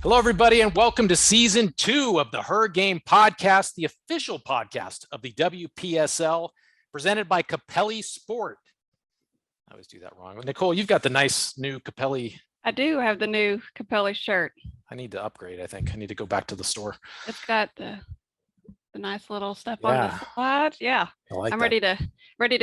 Hello, everybody, and welcome to Season 2 of the HerGame Podcast, the official podcast of the WPSL, presented by Capelli Sport. I always do that wrong. Nichole, you've got the nice new Capelli. I do have the new Capelli shirt. I need to upgrade, I think. I need to go back to the store. It's got the nice little stuff on the sides. Yeah, I'm ready to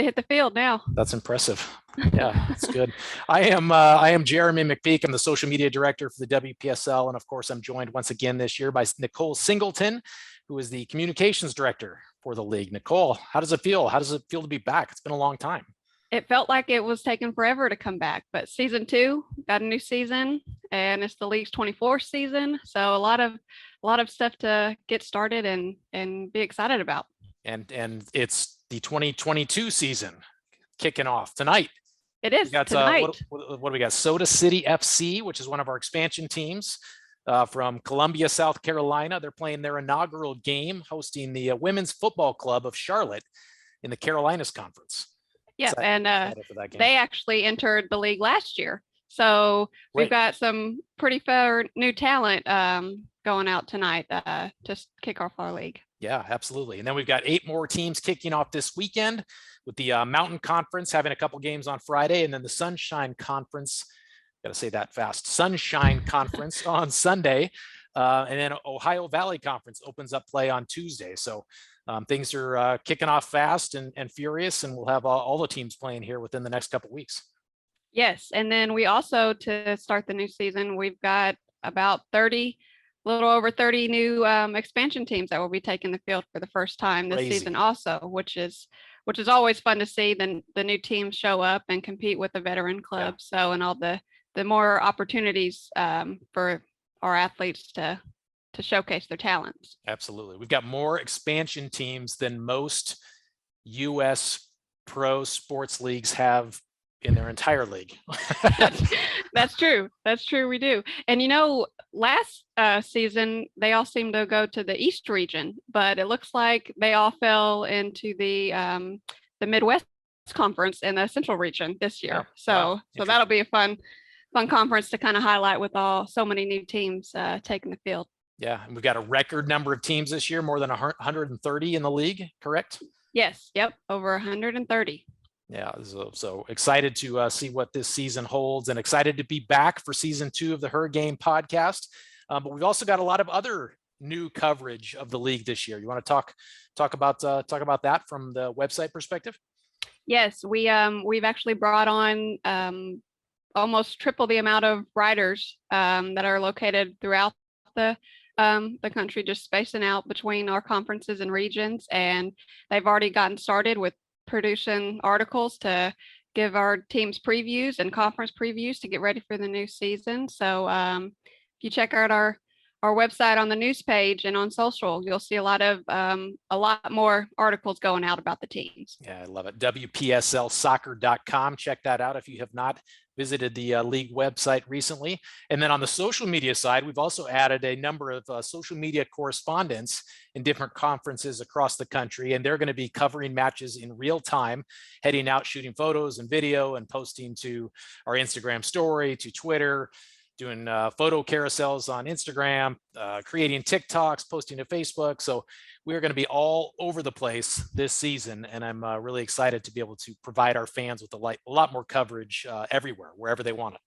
hit the field now. That's impressive. Yeah, that's good. I am Jeramie McPeek. I'm the social media director for the WPSL, and of course, I'm joined once again this year by Nichole Singleton, who is the communications director for the league. Nichole, how does it feel? How does it feel to be back? It's been a long time. It felt like it was taking forever to come back, but season 2 got a new season, and it's the league's 24th season. So a lot of stuff to get started and be excited about. And it's the 2022 season kicking off tonight. It is tonight. What do we got? Soda City FC, which is one of our expansion teams from Columbia, South Carolina. They're playing their inaugural game, hosting the Women's Football Club of Charlotte in the Carolinas Conference. Yeah, and they actually entered the league last year. So we've got some pretty fair new talent going out tonight to kick off our league. Yeah, absolutely. And then we've got 8 more teams kicking off this weekend, with the Mountain Conference having a couple games on Friday, and then the Sunshine Conference, got to say that fast, Sunshine Conference on Sunday. And then Ohio Valley Conference opens up play on Tuesday. So things are kicking off fast and furious, and we'll have all the teams playing here within the next couple of weeks. Yes, and then we also, to start the new season, we've got about a little over 30 new expansion teams that will be taking the field for the first time this season also, which is always fun to see the new teams show up and compete with the veteran clubs. Yeah. So, and all the more opportunities for our athletes to showcase their talents. Absolutely. We've got more expansion teams than most U.S. pro sports leagues have in their entire league. That's true. We do. And last season, they all seemed to go to the East region, but it looks like they all fell into the Midwest Conference in the Central region this year. So that'll be a fun conference to kind of highlight with so many new teams taking the field. Yeah, and we've got a record number of teams this year, more than 130 in the league, correct? Yes. Yep. Over 130. Yeah, so excited to see what this season holds, and excited to be back for season 2 of the HerGame Podcast. But we've also got a lot of other new coverage of the league this year. You want to talk about that from the website perspective? Yes, we've actually brought on almost triple the amount of writers that are located throughout the country, just spacing out between our conferences and regions, and they've already gotten started with producing articles to give our teams previews and conference previews to get ready for the new season. So if you check out our website on the news page and on social, you'll see a lot more articles going out about the teams. Yeah, I love it. WPSLsoccer.com. Check that out if you have not visited the league website recently. And then on the social media side, we've also added a number of social media correspondents in different conferences across the country, and they're going to be covering matches in real time, heading out, shooting photos and video, and posting to our Instagram story, to Twitter, doing photo carousels on Instagram, creating TikToks, posting to Facebook. So we're going to be all over the place this season, and I'm really excited to be able to provide our fans with a lot more coverage everywhere, wherever they want it.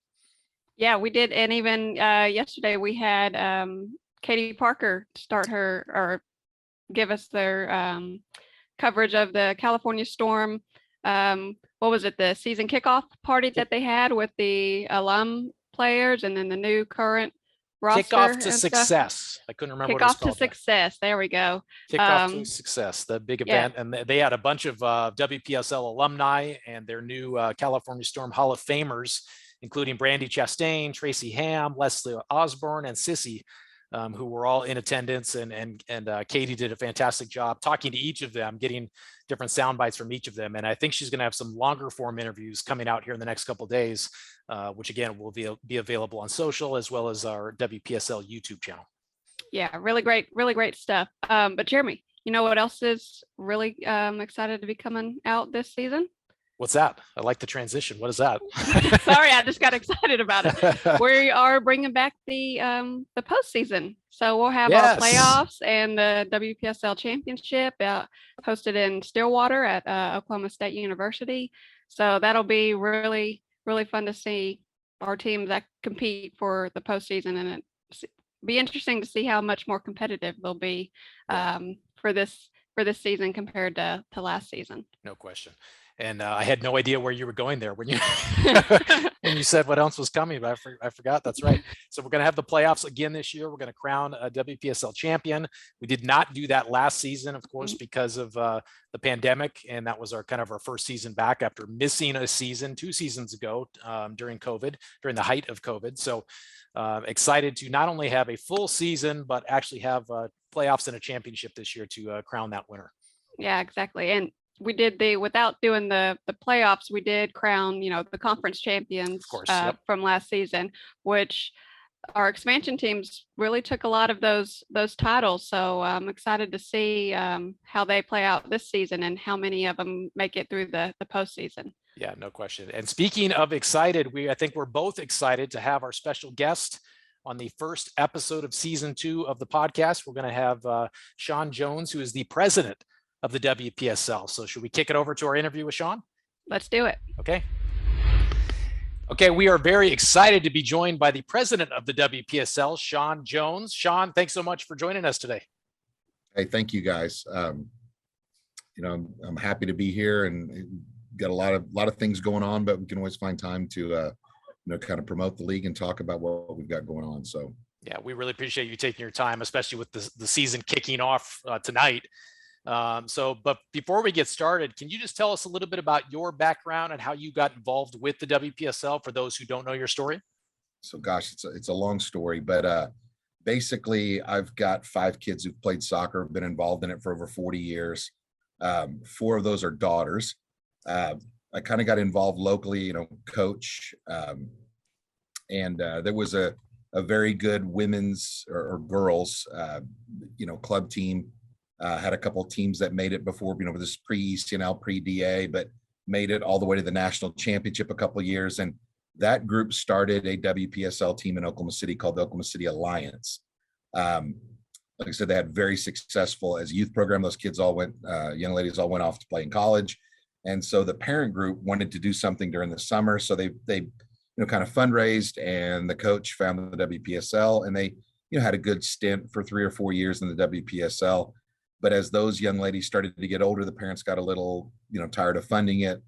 Yeah, we did. And even yesterday we had Katie Parker give us their coverage of the California Storm. What was it? The season kickoff party that they had with the alum players, and then the new current roster. Kickoff to Success. I couldn't remember what it's called. Kickoff to Success. There we go. Kickoff to Success, the big event. And they had a bunch of WPSL alumni and their new California Storm Hall of Famers, including Brandy Chastain, Tracy Ham, Leslie Osborne, and Sissy, who were all in attendance. And Katie did a fantastic job talking to each of them, getting different sound bites from each of them. And I think she's going to have some longer form interviews coming out here in the next couple of days, which again will be available on social as well as our WPSL YouTube channel. Yeah, really great stuff. But Jeramie, you know what else is really excited to be coming out this season? What's that? I like the transition. What is that? Sorry, I just got excited about it. We are bringing back the postseason, so we'll have our playoffs and the WPSL Championship hosted in Stillwater at Oklahoma State University. So that'll be really, really fun to see our teams that compete for the postseason, and it'll be interesting to see how much more competitive they'll be for this season compared to last season. No question. And I had no idea where you were going there when you when you said what else was coming, but I forgot. That's right. So we're going to have the playoffs again this year. We're going to crown a WPSL champion. We did not do that last season, of course, because of the pandemic, and that was our first season back after missing a season 2 seasons ago during the height of COVID. So excited to not only have a full season, but actually have playoffs and a championship this year to crown that winner. Yeah, exactly. And we did without doing the playoffs, we did crown, the conference champions, of course, from last season, which our expansion teams really took a lot of those titles. So I'm excited to see how they play out this season and how many of them make it through the postseason. Yeah, no question. And speaking of excited, I think we're both excited to have our special guest on the first episode of season 2 of the podcast. We're going to have Sean Jones, who is the president of the WPSL. So should we kick it over to our interview with Sean? Let's do it. Okay, we are very excited to be joined by the president of the WPSL, Sean Jones. Sean, thanks so much for joining us today. Hey, thank you guys. I'm happy to be here and got a lot of things going on, but we can always find time to kind of promote the league and talk about what we've got going on. So yeah, we really appreciate you taking your time, especially with the season kicking off tonight. But before we get started, can you just tell us a little bit about your background and how you got involved with the WPSL for those who don't know your story? So gosh, it's a long story, but basically I've got 5 kids who've played soccer, been involved in it for over 40 years. 4 of those are daughters. I kind of got involved locally, coach, and there was a very good women's or girls, club team. Had a couple of teams that made it before, this pre-ECNL, pre-DA, but made it all the way to the national championship a couple of years. And that group started a WPSL team in Oklahoma City called the Oklahoma City Alliance. Like I said, they had very successful as a youth program. Those kids young ladies all went off to play in college. And so the parent group wanted to do something during the summer. So they kind of fundraised, and the coach found the WPSL, and they, had a good stint for 3 or 4 years in the WPSL. But as those young ladies started to get older, the parents got a little, tired of funding it.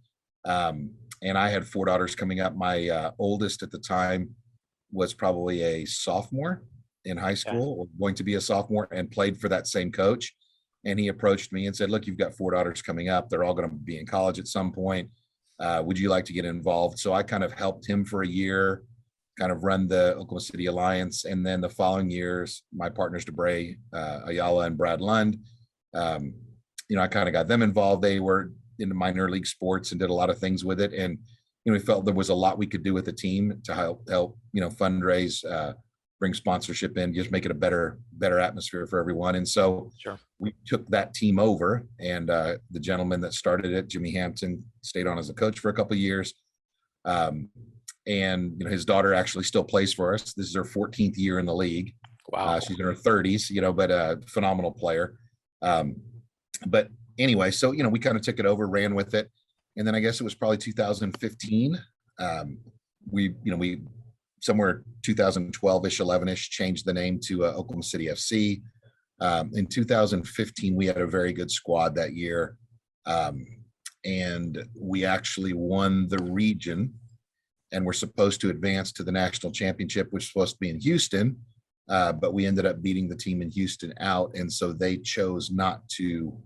And I had 4 daughters coming up. My oldest at the time was probably a sophomore in high school, or going to be a sophomore, and played for that same coach. And he approached me and said, look, you've got 4 daughters coming up. They're all going to be in college at some point. Would you like to get involved? So I kind of helped him for a year, kind of run the Oklahoma City Alliance. And then the following years, my partners, Debray, Ayala, and Brad Lund, I kind of got them involved. They were into minor league sports and did a lot of things with it. And, we felt there was a lot we could do with the team to help, fundraise, bring sponsorship in, just make it a better atmosphere for everyone. And so we took that team over, and the gentleman that started it, Jimmy Hampton, stayed on as a coach for a couple of years. And, his daughter actually still plays for us. This is her 14th year in the league. Wow. She's in her 30s, but a phenomenal player. But anyway, so, we kind of took it over, ran with it. And then I guess it was probably 2015. We somewhere 2012-ish, 11-ish, changed the name to Oklahoma City FC. In 2015, we had a very good squad that year. And we actually won the region, and we're supposed to advance to the national championship, which was supposed to be in Houston. But we ended up beating the team in Houston out. And so they chose not to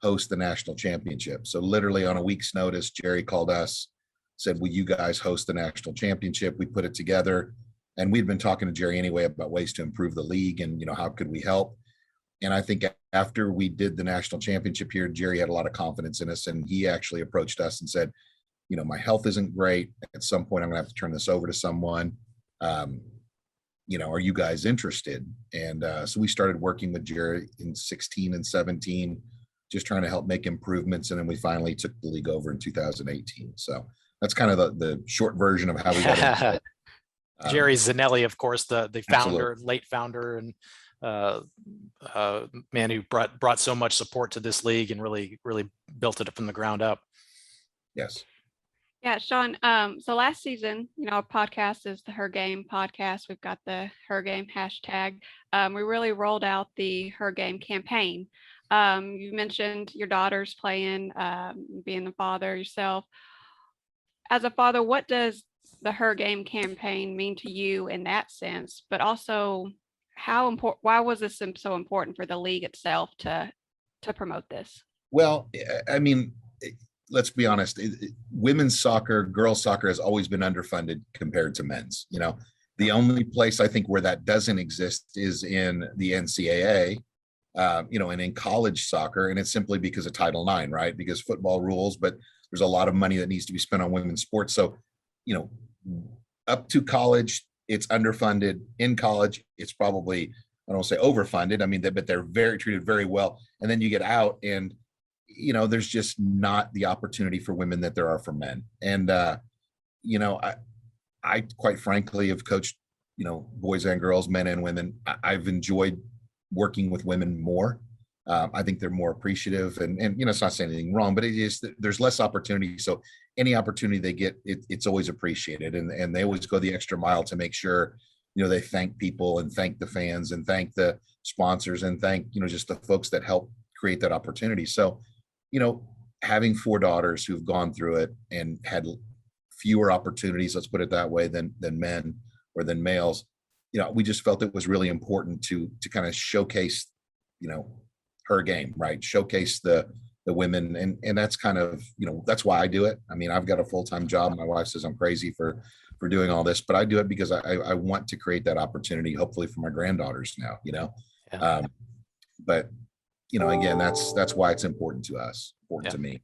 host the national championship. So literally on a week's notice, Jerry called us, said, will you guys host the national championship? We put it together, and we'd been talking to Jerry anyway about ways to improve the league and, how could we help? And I think after we did the national championship here, Jerry had a lot of confidence in us, and he actually approached us and said, my health isn't great. At some point, I'm going to have to turn this over to someone. Are you guys interested? And so we started working with Jerry in 16 and 17, just trying to help make improvements. And then we finally took the league over in 2018. So that's kind of the short version of how we got into it. Jerry Zanelli, of course, the founder, Absolutely. late founder, and man who brought so much support to this league and really built it from the ground up. Yes. Yeah, Sean. So last season, our podcast is the HerGame Podcast. We've got the HerGame hashtag. We really rolled out the HerGame campaign. You mentioned your daughters playing, being the father yourself. As a father, what does the HerGame campaign mean to you in that sense? But also, why was this so important for the league itself to promote this? Well, I mean, let's be honest. Women's soccer, girls soccer has always been underfunded compared to men's. The only place I think where that doesn't exist is in the NCAA, and in college soccer. And it's simply because of Title IX, right? Because football rules, but there's a lot of money that needs to be spent on women's sports. So, up to college, it's underfunded. In college, it's probably, I don't want to say overfunded. I mean, but they're treated very well. And then you get out and, there's just not the opportunity for women that there are for men. And, I quite frankly have coached, boys and girls, men and women. I've enjoyed working with women more. I think they're more appreciative and it's not saying anything wrong, but there's less opportunity. So any opportunity they get, it's always appreciated. And they always go the extra mile to make sure, they thank people and thank the fans and thank the sponsors and thank, just the folks that help create that opportunity. So, having 4 daughters who've gone through it and had fewer opportunities, let's put it that way, than men or than males, we just felt it was really important to kind of showcase, HerGame, right? Showcase the women. And that's kind of, that's why I do it. I mean, I've got a full-time job. My wife says I'm crazy for doing all this, but I do it because I want to create that opportunity, hopefully for my granddaughters now, Yeah. But again, that's why it's important to us, to me.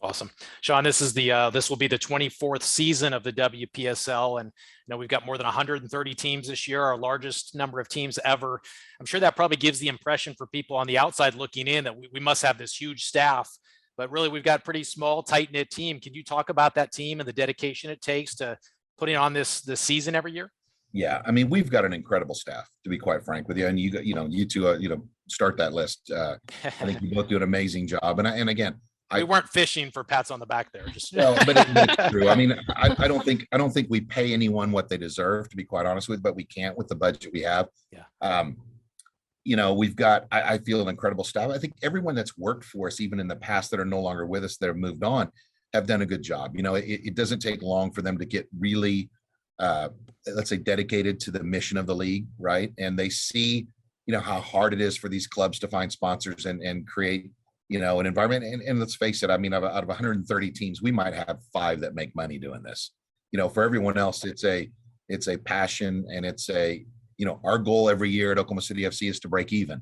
Awesome. Sean, this will be the 24th season of the WPSL. And we've got more than 130 teams this year, our largest number of teams ever. I'm sure that probably gives the impression for people on the outside looking in that we must have this huge staff, but really we've got a pretty small, tight knit team. Can you talk about that team and the dedication it takes to putting on this season every year? Yeah. I mean, we've got an incredible staff, to be quite frank with you. And you two, start that list. I think you both do an amazing job. And again, we weren't fishing for pats on the back there. Just well, but it's true. I mean, I don't think we pay anyone what they deserve, to be quite honest with, but we can't with the budget we have. Yeah. We've got, I feel, an incredible staff. I think everyone that's worked for us, even in the past, that are no longer with us, that have moved on, have done a good job. It doesn't take long for them to get really, let's say, dedicated to the mission of the league, right? And they see, how hard it is for these clubs to find sponsors and create, an environment. And let's face it, I mean, out of 130 teams, we might have 5 that make money doing this. For everyone else, it's a passion, and it's our goal every year at Oklahoma City FC is to break even.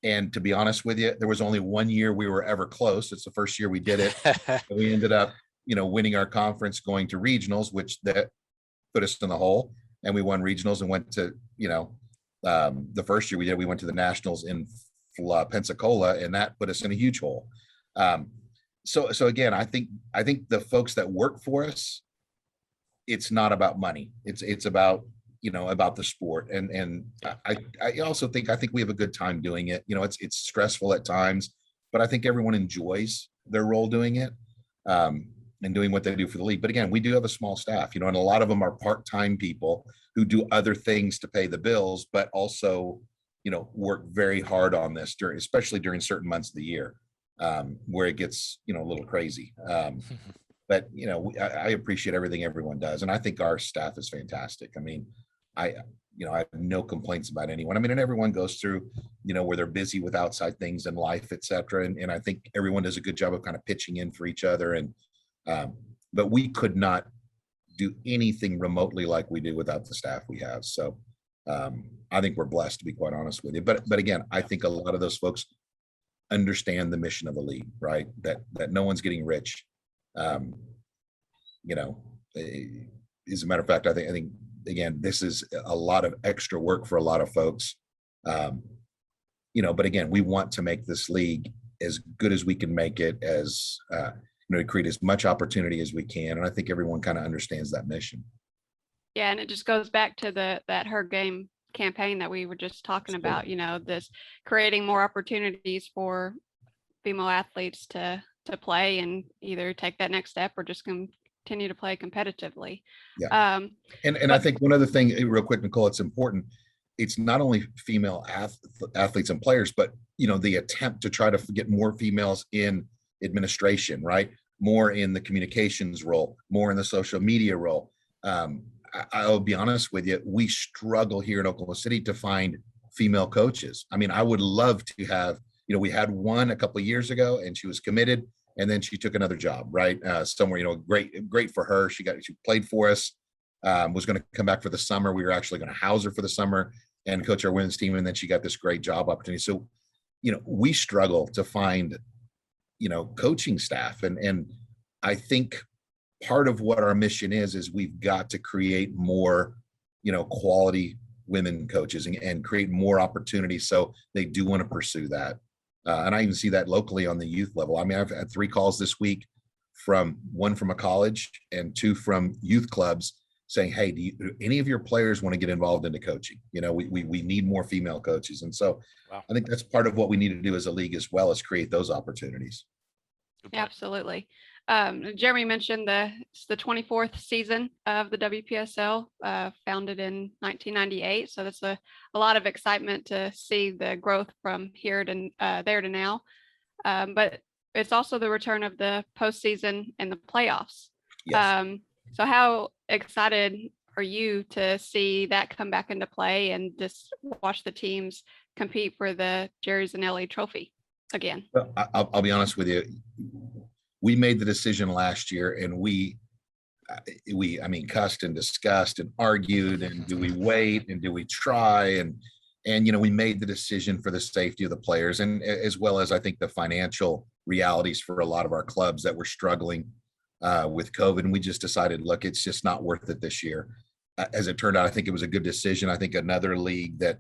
And to be honest with you, there was only 1 year we were ever close. It's the first year we did it. We ended up, winning our conference, going to regionals, which that put us in the hole. And we won regionals and went to, the first year we went to the nationals in Pensacola, and that put us in a huge hole. So again, I think the folks that work for us, it's not about money. It's about, about the sport. And I also think we have a good time doing it. It's stressful at times, but I think everyone enjoys their role doing it, and doing what they do for the league. But again, we do have a small staff, and a lot of them are part-time people who do other things to pay the bills, but also, work very hard on this especially during certain months of the year, where it gets, a little crazy. But, I appreciate everything everyone does. And I think our staff is fantastic. I mean, I have no complaints about anyone. I mean, and everyone goes through, where they're busy with outside things in life, et cetera. And I think everyone does a good job of kind of pitching in for each other. And, but we could not do anything remotely like we do without the staff we have. So, I think we're blessed, to be quite honest with you. But again, I think a lot of those folks understand the mission of the league, right? That no one's getting rich. As a matter of fact, I think again, this is a lot of extra work for a lot of folks. but again, we want to make this league as good as we can make it, as to create as much opportunity as we can. And I think everyone kind of understands that mission. Yeah, and it just goes back to that HerGame campaign that we were just talking about, this creating more opportunities for female athletes to play and either take that next step or just continue to play competitively. Yeah. And I think one other thing real quick, Nichole, it's important. It's not only female athletes and players, but, the attempt to try to get more females in administration, right? More in the communications role, more in the social media role. I'll be honest with you, we struggle here in Oklahoma City to find female coaches. I mean, I would love to have, we had one a couple of years ago and she was committed and then she took another job, right? Somewhere, great for her. She played for us, was going to come back for the summer. We were actually going to house her for the summer and coach our women's team. And then she got this great job opportunity. So, we struggle to find, coaching staff. And I think part of what our mission is we've got to create more, quality women coaches and create more opportunities. So they do want to pursue that. And I even see that locally on the youth level. I mean, I've had 3 calls this week one from a college and 2 from youth clubs saying, hey, do any of your players want to get involved into coaching? We need more female coaches. And so wow. I think that's part of what we need to do as a league as well, as create those opportunities. Absolutely. Jeramie mentioned it's the 24th season of the WPSL, founded in 1998. So that's a lot of excitement to see the growth from here to there to now. But it's also the return of the postseason and the playoffs. Yes. So how excited are you to see that come back into play and just watch the teams compete for the Jerry Zanelli trophy again? Well, I'll be honest with you. We made the decision last year and we cussed and discussed and argued and do we wait and do we try? And we made the decision for the safety of the players and as well as I think the financial realities for a lot of our clubs that were struggling with COVID. And we just decided, look, it's just not worth it this year. As it turned out, I think it was a good decision. I think another league that,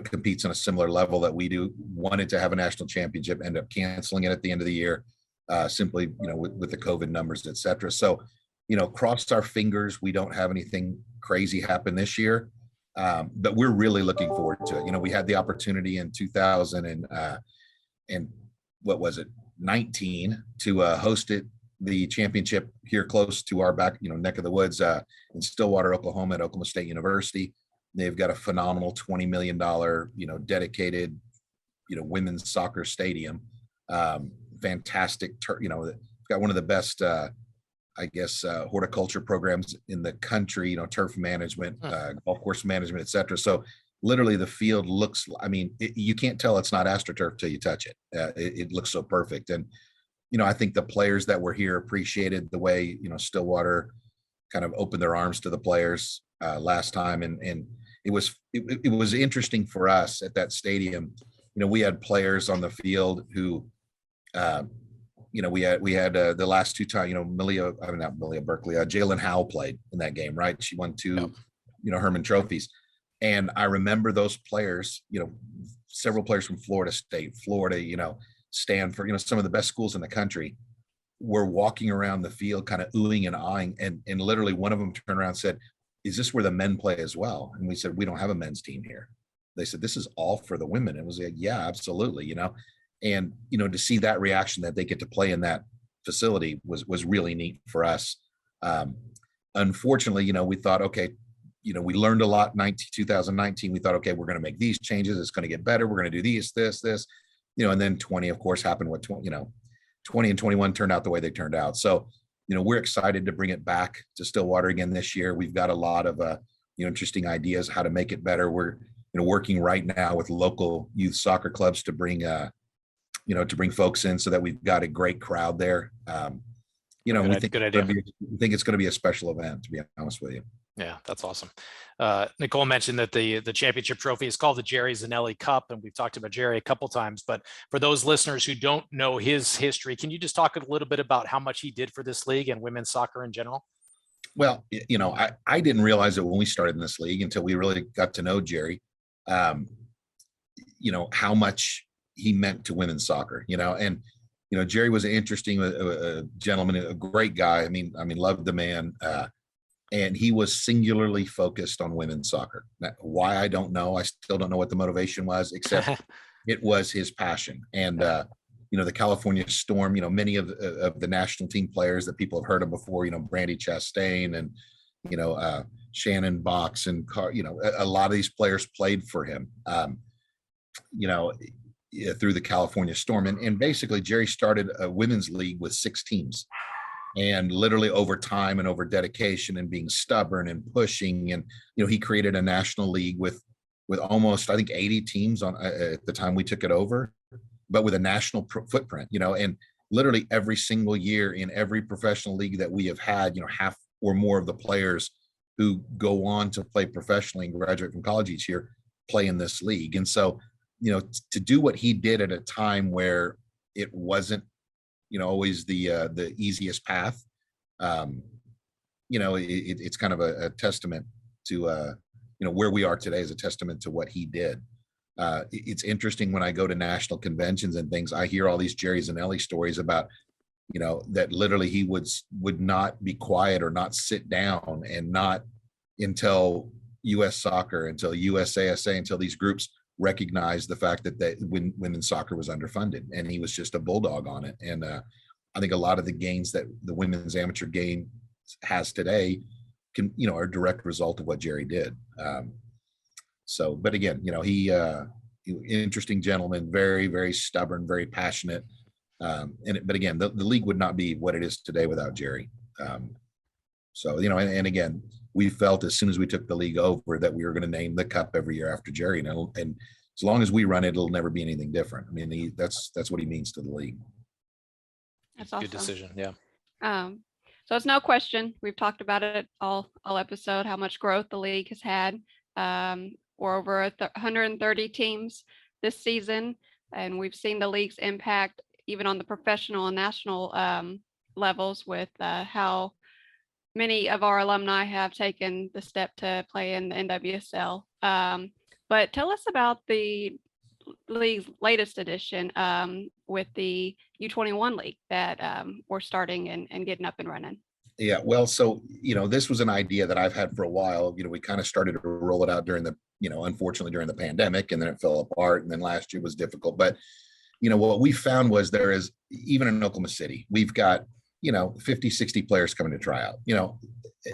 competes on a similar level that we do wanted to have a national championship, ended up canceling it at the end of the year. Simply, with the COVID numbers, et cetera. So, cross our fingers, we don't have anything crazy happen this year. But we're really looking forward to it. We had the opportunity in 2000 and what was it, 19 to host the championship here close to our back, neck of the woods in Stillwater, Oklahoma at Oklahoma State University. They've got a phenomenal $20 million, dedicated, women's soccer stadium. Fantastic, got one of the best, horticulture programs in the country, turf management, golf course management, et cetera. So literally the field looks, you can't tell it's not AstroTurf till you touch it. It looks so perfect. And, I think the players that were here appreciated the way, Stillwater kind of opened their arms to the players last time. And it was interesting for us at that stadium. We had players on the field who, we had the last 2 times, not Malia Berkeley, Jalen Howell played in that game, right? She won 2, Herman trophies. And I remember those players, several players from Florida State, Florida, Stanford, some of the best schools in the country were walking around the field kind of oohing and ahhing. And literally one of them turned around and said, is this where the men play as well? And we said, we don't have a men's team here. They said, this is all for the women. It was like, yeah, absolutely. And, to see that reaction that they get to play in that facility was really neat for us. Unfortunately, we thought, okay, we learned a lot 2019. We thought, okay, we're going to make these changes. It's going to get better. We're going to do this, and then 20, of course, happened with 20 and 21 turned out the way they turned out. So, we're excited to bring it back to Stillwater again this year. We've got a lot of, interesting ideas how to make it better. We're, working right now with local youth soccer clubs to bring, to bring folks in so that we've got a great crowd there. We think it's going to be a special event, to be honest with you. Yeah, that's awesome. Nichole mentioned that the championship trophy is called the Jerry Zanelli Cup, and we've talked about Jerry a couple times. But for those listeners who don't know his history, can you just talk a little bit about how much he did for this league and women's soccer in general? Well, I didn't realize it when we started in this league until we really got to know Jerry. how much he meant to women's soccer, and, Jerry was an interesting gentleman, a great guy. I mean, loved the man. And he was singularly focused on women's soccer. Now, why, I don't know. I still don't know what the motivation was, except it was his passion. And, the California Storm, many of the national team players that people have heard of before, Brandy Chastain and, Shannon Box and a lot of these players played for him, through the California Storm. And basically Jerry started a women's league with 6 teams. And literally over time and over dedication and being stubborn and pushing, and he created a national league with almost, I think, 80 teams on at the time we took it over, but with a national footprint. And literally every single year in every professional league that we have had, half or more of the players who go on to play professionally and graduate from college each year play in this league. And so, to do what he did at a time where it wasn't always the easiest path. It's kind of a testament to, where we are today is a testament to what he did. It's interesting when I go to national conventions and things, I hear all these Jerry Zanelli stories about, that literally he would not be quiet or not sit down, and not until US Soccer, until USASA, until these groups recognized the fact that women's soccer was underfunded, and he was just a bulldog on it. And I think a lot of the gains that the women's amateur game has today are a direct result of what Jerry did. But again, he interesting gentleman, very, very stubborn, very passionate. But again, the league would not be what it is today without Jerry. And again, we felt as soon as we took the league over that we were going to name the cup every year after Jerry. And as long as we run it, it'll never be anything different. I mean, that's what he means to the league. That's awesome. Good decision. Yeah. So it's no question. We've talked about it all episode, how much growth the league has had. We're over 130 teams this season, and we've seen the league's impact even on the professional and national levels with how many of our alumni have taken the step to play in the NWSL. But tell us about the league's latest edition with the U21 League that we're starting and getting up and running. Yeah, well, so, this was an idea that I've had for a while. We kind of started to roll it out during the, unfortunately during the pandemic, and then it fell apart. And then last year was difficult. But, what we found was there is, even in Oklahoma City, we've got, 50, 60 players coming to try out.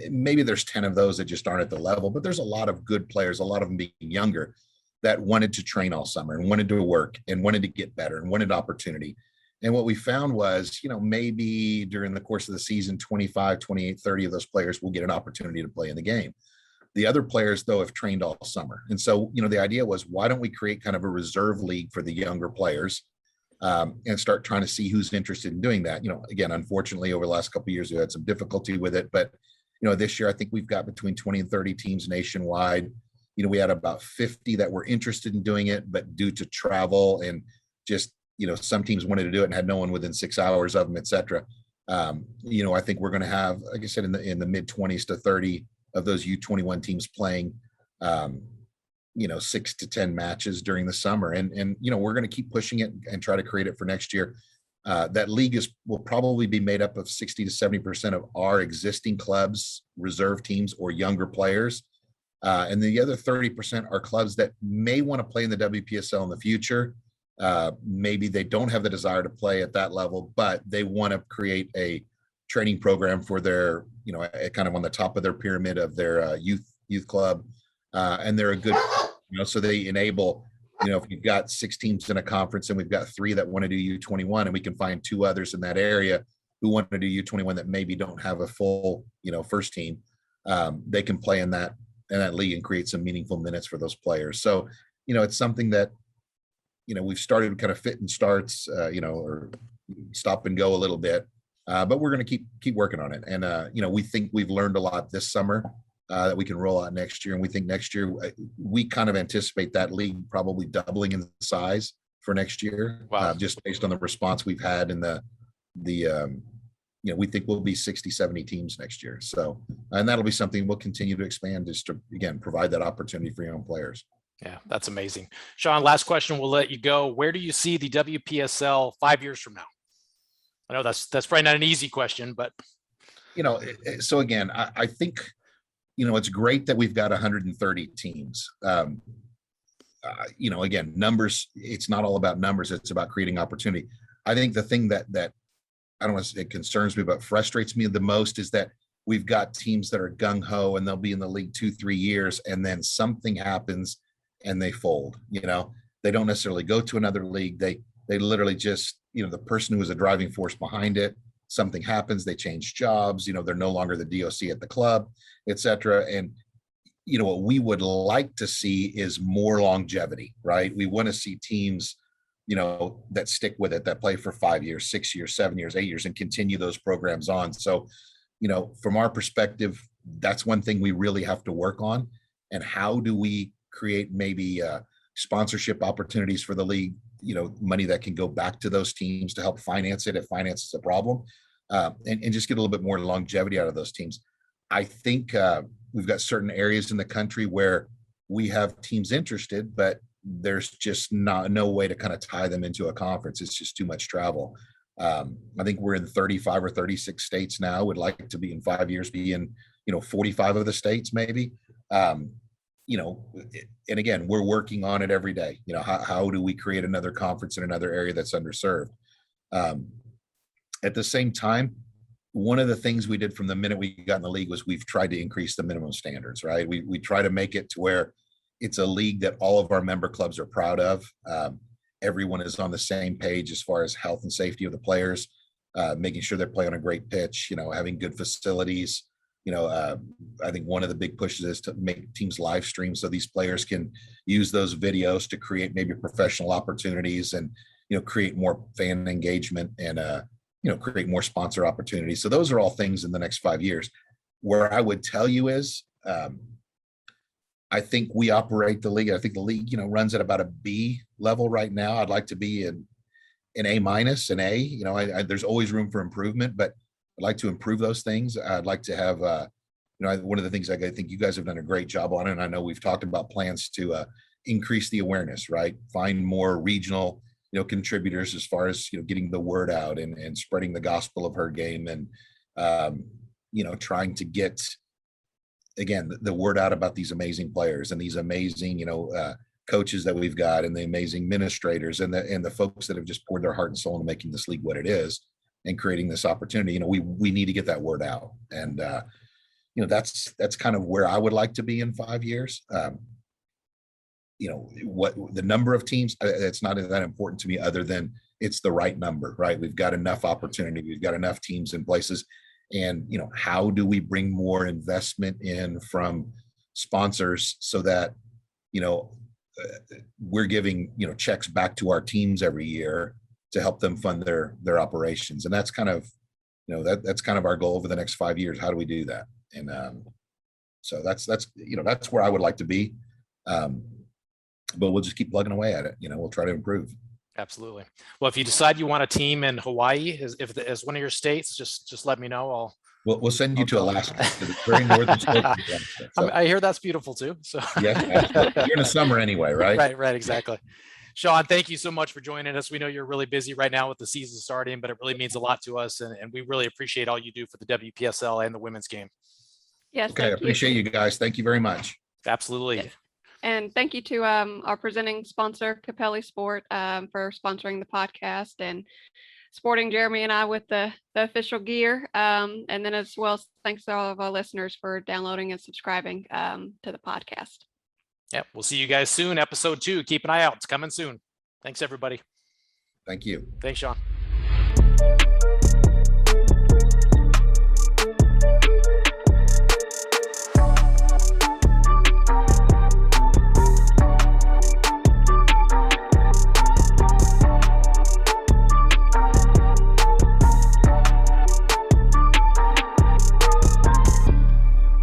Maybe there's 10 of those that just aren't at the level, but there's a lot of good players, a lot of them being younger, that wanted to train all summer and wanted to work and wanted to get better and wanted opportunity. And what we found was, maybe during the course of the season, 25, 28, 30 of those players will get an opportunity to play in the game. The other players, though, have trained all summer. And so, the idea was, why don't we create kind of a reserve league for the younger players and start trying to see who's interested in doing that? Again, unfortunately, over the last couple of years, we had some difficulty with it. But, this year, I think we've got between 20 and 30 teams nationwide. We had about 50 that were interested in doing it, but due to travel and just, some teams wanted to do it and had no one within 6 hours of them, et cetera. I think we're going to have, like I said, in the mid 20s to 30 of those U21 teams playing, 6 to 10 matches during the summer. And we're going to keep pushing it and try to create it for next year. That league will probably be made up of 60 to 70% of our existing clubs, reserve teams, or younger players. And the other 30% are clubs that may want to play in the WPSL in the future. Maybe they don't have the desire to play at that level, but they want to create a training program for their, kind of on the top of their pyramid of their youth club. And they're a good, so they enable, if you've got 6 teams in a conference and we've got 3 that want to do U21, and we can find 2 others in that area who want to do U21 that maybe don't have a full, first team, they can play in that league and create some meaningful minutes for those players. So, it's something that, we've started kind of fit and starts, or stop and go a little bit, but we're going to keep working on it. And, we think we've learned a lot this summer that we can roll out next year. And we think next year, we kind of anticipate that league probably doubling in size for next year. Wow. Just based on the response we've had in we think we'll be 60, 70 teams next year. So, and that'll be something we'll continue to expand, just to, again, provide that opportunity for young players. Yeah, that's amazing. Sean, last question, we'll let you go. Where do you see the WPSL 5 years from now? I know that's probably not an easy question, but So again, I think, it's great that we've got 130 teams. Again, numbers, it's not all about numbers. It's about creating opportunity. I think the thing that I don't want to say it concerns me, but frustrates me the most is that we've got teams that are gung ho and they'll be in the league 2-3 years, and then something happens and they fold. They don't necessarily go to another league. They literally just, the person who was a driving force behind it, something happens, they change jobs, they're no longer the DOC at the club, etc. And what we would like to see is more longevity, right? We want to see teams, that stick with it, that play for 5 years, 6 years, 7 years, 8 years, and continue those programs on. So, from our perspective, that's one thing we really have to work on. And how do we create maybe sponsorship opportunities for the league, money that can go back to those teams to help finance it if finance is a problem, and just get a little bit more longevity out of those teams. I think we've got certain areas in the country where we have teams interested, but there's just no way to kind of tie them into a conference. It's just too much travel. I think we're in 35 or 36 states now. Would like to be in 5 years, be in 45 of the states maybe. And again, we're working on it every day. How do we create another conference in another area that's underserved? At the same time, one of the things we did from the minute we got in the league was we've tried to increase the minimum standards, right? We try to make it to where it's a league that all of our member clubs are proud of. Everyone is on the same page as far as health and safety of the players, making sure they're playing on a great pitch, having good facilities. I think one of the big pushes is to make teams live stream so these players can use those videos to create maybe professional opportunities and, create more fan engagement and, create more sponsor opportunities. So those are all things in the next 5 years. Where I would tell you is, I think we operate the league. I think the league, runs at about a B level right now. I'd like to be in A minus, an A. There's always room for improvement, but I'd like to improve those things. I'd like to have, one of the things I think you guys have done a great job on, and I know we've talked about plans to increase the awareness, right? Find more regional, contributors as far as, getting the word out and spreading the gospel of HerGame and, trying to get, again, the word out about these amazing players and these amazing, coaches that we've got and the amazing administrators and the folks that have just poured their heart and soul into making this league what it is and creating this opportunity. We need to get that word out. And, that's kind of where I would like to be in 5 years. What the number of teams, it's not that important to me other than it's the right number, right? We've got enough opportunity. We've got enough teams in places. And, how do we bring more investment in from sponsors so that, we're giving, checks back to our teams every year to help them fund their operations. And that's kind of, that's kind of our goal over the next 5 years. How do we do that? And so that's where I would like to be. But we'll just keep plugging away at it. We'll try to improve. Absolutely. Well, if you decide you want a team in Hawaii as one of your states, just let me know. We'll send you to Alaska. It's very northern slope of Alaska, so. I hear that's beautiful too. So yes, you're in the summer anyway, right? Right, exactly. Sean, thank you so much for joining us. We know you're really busy right now with the season starting, but it really means a lot to us, and we really appreciate all you do for the WPSL and the women's game. Yes. Okay, I appreciate you guys. Thank you very much. Absolutely. Yes. And thank you to our presenting sponsor, Capelli Sport, for sponsoring the podcast and supporting Jeramie and I with the official gear. And then as well, thanks to all of our listeners for downloading and subscribing to the podcast. Yep. We'll see you guys soon. Episode 2. Keep an eye out. It's coming soon. Thanks, everybody. Thank you. Thanks, Sean.